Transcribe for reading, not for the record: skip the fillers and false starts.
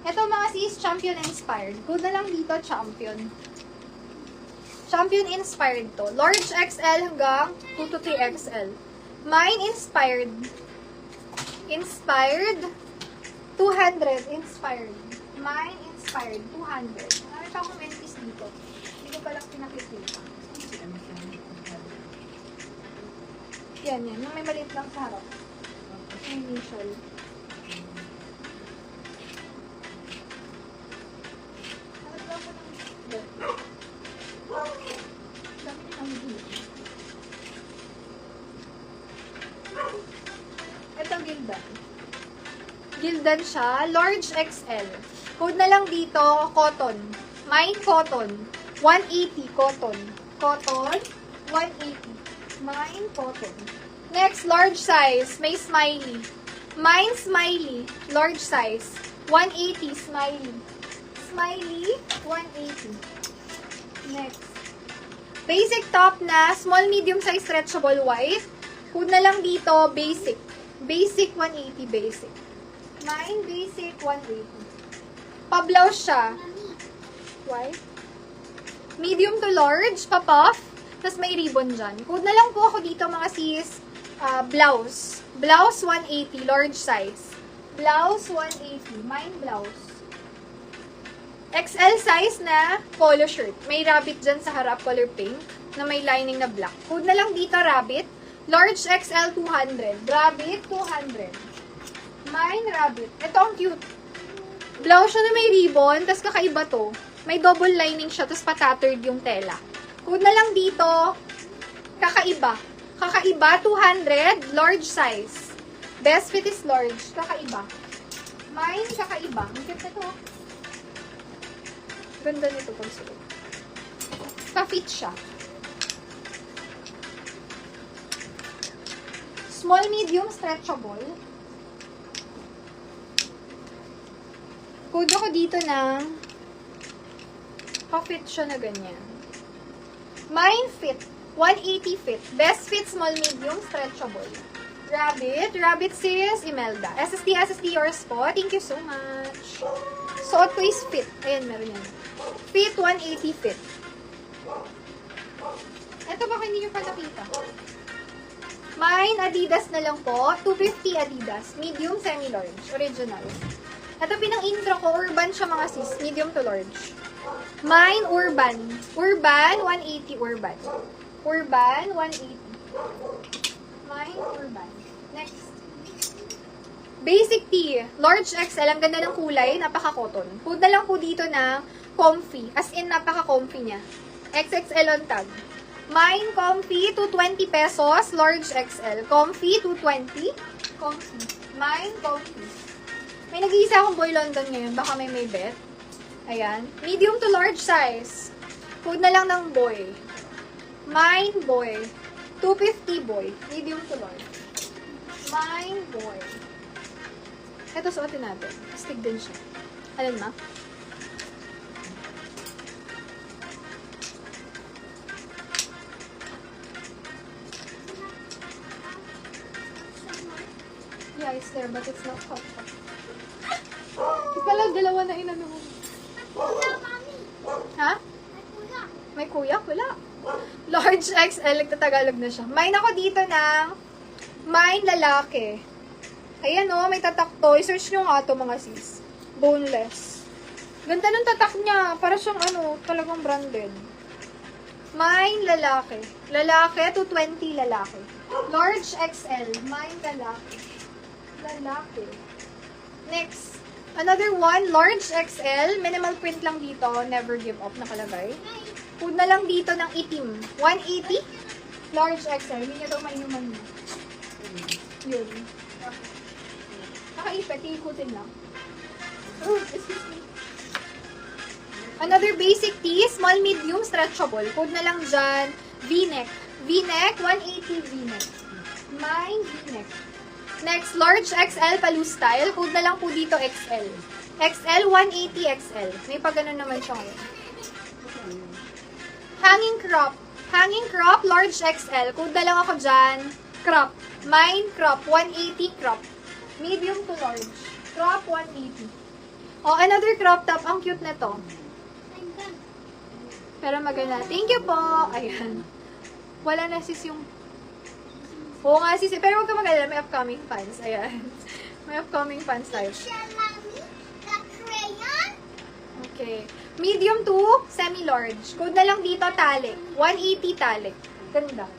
Ito mga sis, Champion Inspired. Good na lang dito, Champion. Champion Inspired to. Large XL hanggang 2 to 3 XL. Mine Inspired. Inspired. 200. Inspired. Mine Inspired. 200. Marami pa akong mentis dito. Hindi ko pala pinakikita. Yan. Yung may maliit lang sa harap. Yung initial. Ito, Gildan. Gildan siya. Large XL. Code na lang dito, cotton. Mine cotton. 180 cotton. Cotton, 180. Mine cotton. Next, large size. May smiley. Mine smiley. Large size. 180 smiley. Smiley, 180. Next. Basic top na small, medium size, stretchable white. Code na lang dito, basic. Basic, 180 basic. Mine, basic, 180. Pa-blouse siya. White. Medium to large, pa-puff. Tapos may ribbon dyan. Code na lang po ako dito mga sis. Blouse. Blouse, 180, large size. Blouse, 180. Mine, blouse. XL size na polo shirt. May rabbit dyan sa harap, color pink, na may lining na black. Code na lang dito, rabbit. Large XL, 200. Rabbit, 200. Mine, rabbit. Ito ang cute. Blouse siya na may ribbon, tas kakaiba to. May double lining siya, tas patattered yung tela. Code na lang dito, kakaiba. Kakaiba, 200. Large size. Best fit is large. Kakaiba. Mine, kakaiba. Ang cute na to. Ganda nito pag suot. Pa-fit siya. Small, medium, stretchable. Code ako dito ng pa-fit siya na ganyan. Mine fit. 180 fit. Best fit, small, medium, stretchable. Rabbit. Rabbit sis, Imelda. SSD your spot. Thank you so much. Suot ko is fit. Ayan, meron yan. Fit, 180 fit. Ito baka hindi nyo pa nakita. Mine, Adidas na lang po. 250 Adidas. Medium, semi-large. Original. Ito pinang-intro ko. Urban siya mga sis. Medium to large. Mine, Urban. Urban, 180 Urban. Urban, 180. Mine, Urban. Next. Basic tee. Large XL. Ang ganda ng kulay. Napaka-cotton. Code na lang po dito na comfy. As in, napaka-comfy niya. XXL on tag. Mine, comfy, 220 pesos. Large XL. Comfy, 220. Comfy. Mine, comfy. May nag-iisa akong Boy London ngayon. Baka may bet. Ayan. Medium to large size. Code na lang ng boy. Mine, boy. 250 boy. Medium to large. Mine, boy. Ito, suotin natin. Astig din siya. Alam na? Yeah, it's there, but it's not hot. Ika lang, dalawa na inano mo. Ha? May kuya? Wala. Large XL, nagtatagalog na siya. Mine ako dito ng mine lalaki. Ayan o, may tatak to. I-search nyo nga ito mga sis. Boneless. Ganda ng tatak niya. Para siyang ano, talagang branded. Mine lalaki. Lalaki, 220 lalaki. Large XL, mine lalaki. Lalaki. Next. Another one, large XL. Minimal print lang dito. Never give up nakalagay. Food na lang dito ng itim. 180. Large XL. Hindi niya daw mainuman niya. Yun. Nakaipit. Ikutin lang. Oh, excuse me. Another basic tee. Small, medium, stretchable. Food na lang dyan. V-neck. V-neck. 180 V-neck. Mine V-neck. Next, large XL palu style. Code na lang po dito XL. XL, 180 XL. May pa ganun naman siya ngayon. Hanging crop. Hanging crop, large XL. Code na lang ako dyan. Crop. Mine crop, 180 crop. Medium to large. Crop, 180. Oh, another crop top. Ang cute na to. Pero maganda. Thank you po. Ayan. Wala na sis yung... Oo nga sis. Pero huwag ka mag-alala. May upcoming fans. Ayan. May upcoming fans tayo. Okay. Medium to semi-large. Code na lang dito, talik. 180 talik. Ganda.